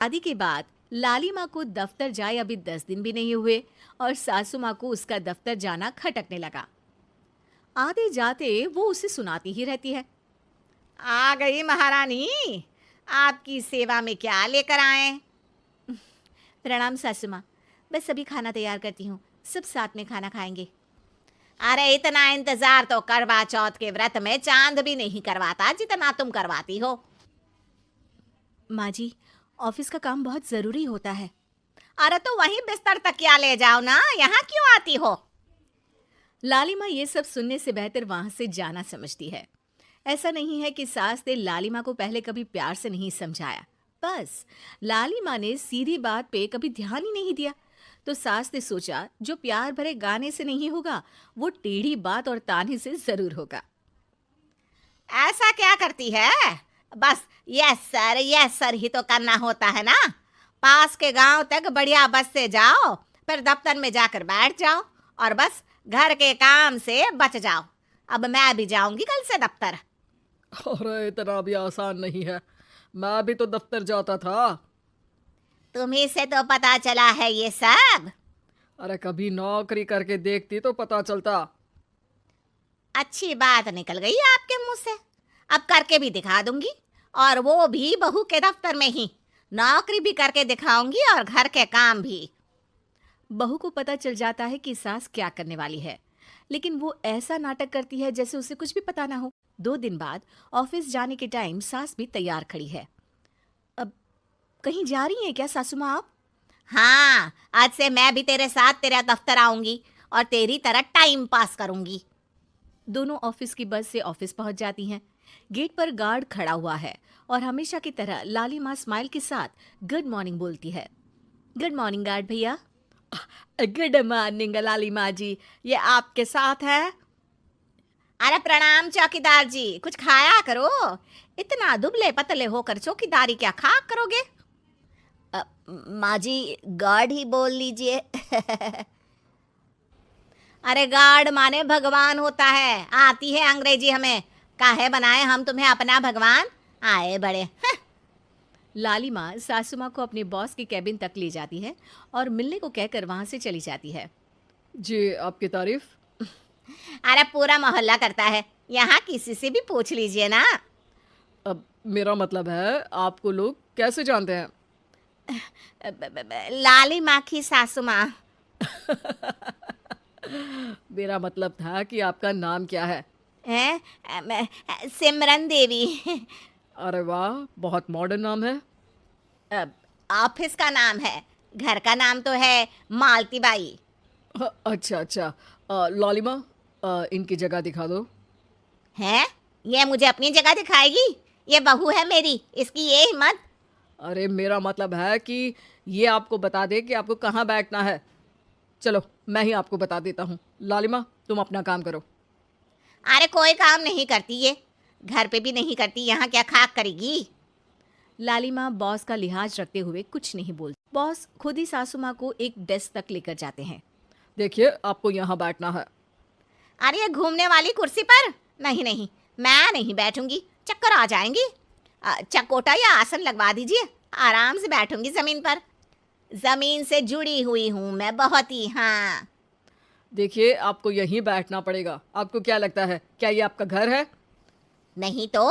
शादी के बाद लाली माँ को दफ्तर जाए अभी 10 दिन भी नहीं हुए और सासू माँ को उसका दफ्तर जाना खटकने लगा। आते जाते वो उसे सुनाती ही रहती है। आ गई महारानी, आपकी सेवा में क्या लेकर आए? प्रणाम सासू माँ, बस अभी खाना तैयार करती हूँ, सब साथ में खाना खाएंगे। अरे इतना इंतजार तो करवा चौथ के व्रत में चांद भी नहीं करवाता जितना तुम करवाती हो। माँ जी, ऑफिस का काम बहुत जरूरी होता है। अरे तो वहीं बिस्तर तकिया ले जाओ ना, यहाँ क्यों आती हो? लाली माँ ये सब सुनने से बेहतर वहां से जाना समझती है। ऐसा नहीं है कि सास ने लाली माँ को पहले कभी प्यार से नहीं समझाया, बस लाली माँ ने सीधी बात पे कभी ध्यान ही नहीं दिया। तो सास ने सोचा जो प्यार भरे गाने से नहीं होगा वो टेढ़ी बात और ताने से जरूर होगा। ऐसा क्या करती है? बस यस सर ही तो करना होता है ना। पास के गांव तक बढ़िया बस से जाओ, फिर दफ्तर में जाकर बैठ जाओ और बस घर के काम से बच जाओ। अब मैं भी जाऊंगी कल से दफ्तर। अरे इतना भी आसान नहीं है, मैं भी तो दफ्तर जाता था। तुम्ही से तो पता चला है ये सब। अरे कभी नौकरी करके देखती तो पता चलता। अच्छी बात निकल गई आपके मुंह से। अब करके भी दिखा दूंगी, और वो भी बहू के दफ्तर में ही। नौकरी भी करके दिखाऊंगी और घर के काम भी। बहू को पता चल जाता है कि सास क्या करने वाली है, लेकिन वो ऐसा नाटक करती है जैसे उसे कुछ भी पता ना हो। 2 दिन बाद ऑफिस जाने के टाइम सास भी तैयार खड़ी है। अब कहीं जा रही हैं क्या सासू माँ आप? हाँ, आज से मैं भी तेरे साथ तेरा दफ्तर आऊंगी और तेरी तरह टाइम पास करूंगी। दोनों ऑफिस की बस से ऑफिस पहुंच जाती हैं। गेट पर गार्ड खड़ा हुआ है और हमेशा की तरह लाली माँ स्माइल के साथ गुड मॉर्निंग बोलती है। गुड मॉर्निंग गार्ड भैया। गुड मॉर्निंग लाली माँ जी, ये आपके साथ है। अरे प्रणाम चौकीदार जी, कुछ खाया करो। इतना दुबले पतले होकर चौकीदारी क्या खा करोगे? माँ जी, गार्ड ही बोल लीजिए। अरे गार्ड माने भगवान होता है, आती है अंग्रेजी हमें। काहे बनाए हम तुम्हें अपना भगवान? आए बड़े। लाली माँ सासू माँ को अपने बॉस के कैबिन तक ले जाती है और मिलने को कहकर वहां से चली जाती है। जी आपकी तारीफ। अरे पूरा मोहल्ला करता है, यहाँ किसी से भी पूछ लीजिए ना। अब मेरा मतलब है आपको लोग कैसे जानते हैं? लाली माँ की सासू माँ। मेरा मतलब था कि आपका नाम क्या है? सिमरन देवी। अरे वाह, बहुत मॉडर्न नाम है। ऑफिस का नाम है, घर का नाम तो है मालती बाई। अच्छा अच्छा। लालिमा, इनकी जगह दिखा दो। है? ये मुझे अपनी जगह दिखाएगी? ये बहू है मेरी, इसकी ये हिम्मत। अरे मेरा मतलब है कि ये आपको बता दे कि आपको कहाँ बैठना है। चलो मैं ही आपको बता देता हूँ। लालिमा, तुम अपना काम करो। अरे कोई काम नहीं करती ये, घर पे भी नहीं करती, यहाँ क्या खाक करेगी? लाली माँ बॉस का लिहाज रखते हुए कुछ नहीं बोलती। बॉस खुद ही सासू माँ को एक डेस्क तक लेकर जाते हैं। देखिए, आपको यहाँ बैठना है। अरे ये घूमने वाली कुर्सी पर? नहीं नहीं, मैं नहीं बैठूंगी, चक्कर आ जाएंगी। चकोटा या आसन लगवा दीजिए, आराम से बैठूंगी जमीन पर। जमीन से जुड़ी हुई हूँ मैं बहुत ही। हाँ देखिए, आपको यहीं बैठना पड़ेगा। आपको क्या लगता है, क्या ये आपका घर है? नहीं तो?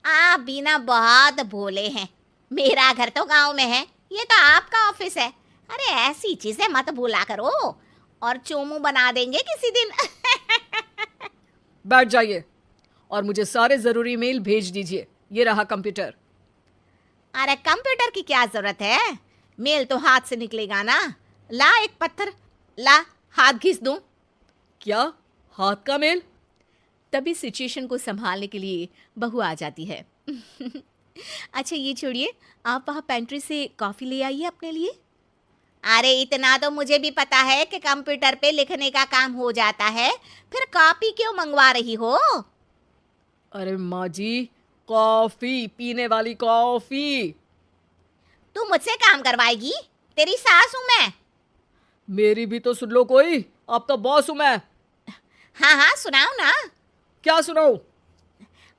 आप भी ना बहुत भोले हैं। मेरा घर तो गांव में है, ये तो आपका ऑफिस है। अरे ऐसी चीजें मत भूला करो, और चोमू बना देंगे किसी दिन। बैठ जाइए और मुझे सारे ज़रूरी मेल भेज दीजिए। ये रहा कंप्यूटर। अरे कंप्यूटर की क्या जरूरत है, मेल तो हाथ से निकलेगा ना। ला एक पत्थर, ला हाथ घिस दूं। क्या? हाथ का मेल? तभी सिचुएशन को संभालने के लिए बहू आ जाती है। अच्छा ये छोड़िए, आप वहाँ पेंट्री से कॉफ़ी ले आइए अपने लिए। अरे इतना तो मुझे भी पता है कि कंप्यूटर पे लिखने का काम हो जाता है, फिर कॉपी क्यों मंगवा रही हो? अरे माँ जी, कॉफ़ी, पीने वाली कॉफ़ी। तू मुझसे काम करवाएगी? तेरी सास हूं मैं। मेरी भी तो सुन लो कोई, आपका बॉस हूँ मैं। हाँ हाँ सुनाओ ना। क्या सुनाऊँ?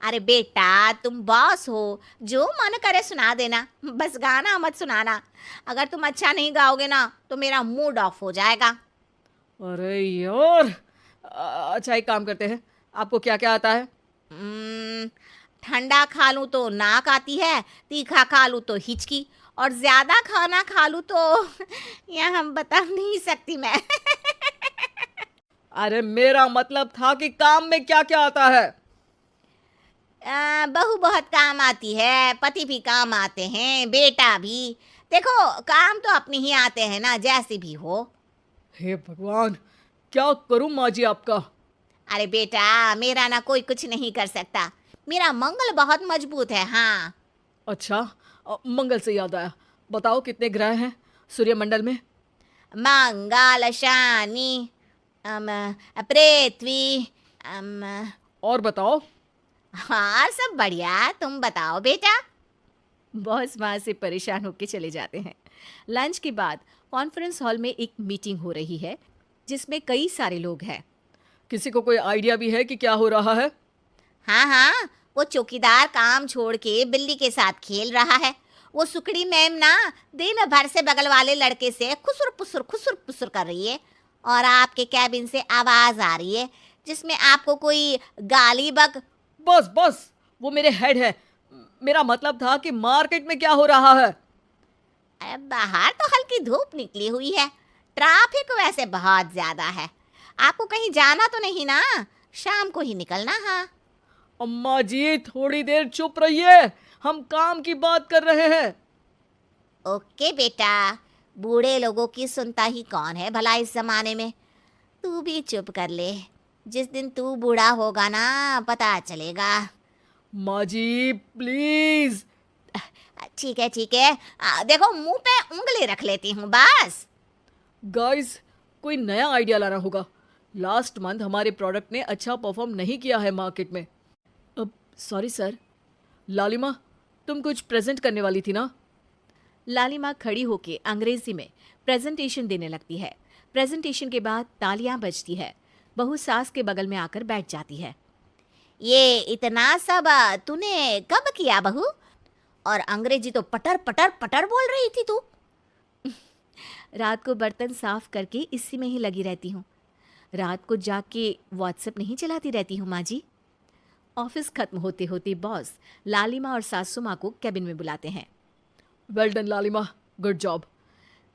अरे बेटा, तुम बॉस हो, जो मन करे सुना देना, बस गाना मत सुनाना। अगर तुम अच्छा नहीं गाओगे ना तो मेरा मूड ऑफ हो जाएगा। अरे यार, अच्छा एक काम करते हैं, आपको क्या क्या आता है? ठंडा खा लूं तो नाक आती है, तीखा खा लूं तो हिचकी, और ज्यादा खाना खा लूं तो यह हम बता नहीं सकती मैं। अरे मेरा मतलब था कि काम में क्या क्या आता है। बहू बहुत काम आती है, पति भी काम आते हैं, बेटा भी। देखो, काम तो अपने ही आते हैं ना, जैसे भी हो। हे भगवान, क्या करूं माँ जी आपका। अरे बेटा, मेरा ना कोई कुछ नहीं कर सकता, मेरा मंगल बहुत मजबूत है। हाँ, अच्छा, मंगल से याद आया, बताओ कितने ग्रह हैं सूर्यमंडल में? मंगल, शनि, पृथ्वी, और बताओ। हाँ सब बढ़िया, तुम बताओ बेटा। बॉस वहां से परेशान होकर चले जाते हैं। लंच के बाद कॉन्फ्रेंस हॉल में एक मीटिंग हो रही है जिसमें कई सारे लोग हैं। किसी को कोई आइडिया भी है कि क्या हो रहा है? हाँ हाँ, वो चौकीदार काम छोड़ के बिल्ली के साथ खेल रहा है। वो सुकड़ी मैम ना दिन भर से बगल वाले लड़के से खुसुर पुसुर कर रही है, और आपके कैबिन से आवाज आ रही है जिसमें आपको कोई गाली बक। बस बस, वो मेरे हेड है। मेरा मतलब था कि मार्केट में क्या हो रहा है। अरे बाहर तो हल्की धूप निकली हुई है, ट्रैफिक वैसे बहुत ज्यादा है। आपको कहीं जाना तो नहीं ना? शाम को ही निकलना। हाँ अम्मा जी थोड़ी देर चुप रहिए, हम काम की बात कर रहे हैं। ओके बेटा, बूढ़े लोगों की सुनता ही कौन है भला इस जमाने में। तू भी चुप कर ले, जिस दिन तू बूढ़ा होगा ना पता चलेगा। माँ जी प्लीज। ठीक है ठीक है, देखो मुंह पे उंगली रख लेती हूँ बस। गाइस, कोई नया आइडिया लाना होगा। लास्ट मंथ हमारे प्रोडक्ट ने अच्छा परफॉर्म नहीं किया है मार्केट में। अब सॉरी सर। लालिमा, तुम कुछ प्रेजेंट करने वाली थी ना? लालिमा खड़ी होके अंग्रेजी में प्रेजेंटेशन देने लगती है। प्रेजेंटेशन के बाद तालियां बजती है। बहू सास के बगल में आकर बैठ जाती है। ये इतना सब तूने कब किया बहू? और अंग्रेजी तो पटर पटर पटर बोल रही थी तू। रात को बर्तन साफ करके इसी में ही लगी रहती हूँ। रात को जाग के व्हाट्सएप नहीं चलाती रहती हूँ माँ जी। ऑफिस खत्म होते होते बॉस लालिमा और सासू माँ को कैबिन में बुलाते हैं। वेल डन लालिमा, गुड जॉब।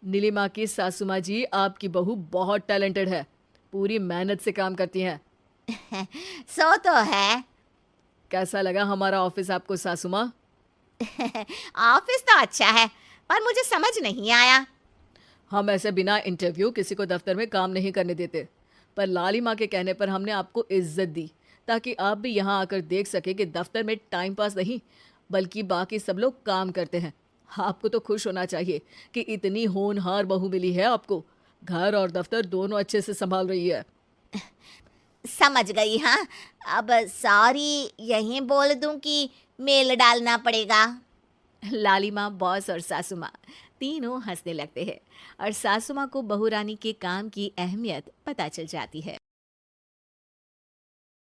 नीलिमा की सासू माँ जी, आपकी बहू बहुत टैलेंटेड है, पूरी मेहनत से काम करती हैं। सो तो है। कैसा लगा हमारा ऑफिस आपको सासू माँ? ऑफिस तो अच्छा है, पर मुझे समझ नहीं आया। हम ऐसे बिना इंटरव्यू किसी को दफ्तर में काम नहीं करने देते, पर लालिमा के कहने पर हमने आपको इज्जत दी ताकि आप भी यहाँ आकर देख सके कि दफ्तर में टाइम पास नहीं बल्कि बाकी सब लोग काम करते हैं। आपको तो खुश होना चाहिए कि इतनी होनहार बहू मिली है आपको, घर और दफ्तर दोनों अच्छे से संभाल रही है। समझ गई। हाँ, अब सॉरी यहीं बोल दूं कि मेल डालना पड़ेगा? लालिमा, बॉस और सासू माँ तीनों हंसने लगते हैं और सासू माँ को बहू रानी के काम की अहमियत पता चल जाती है।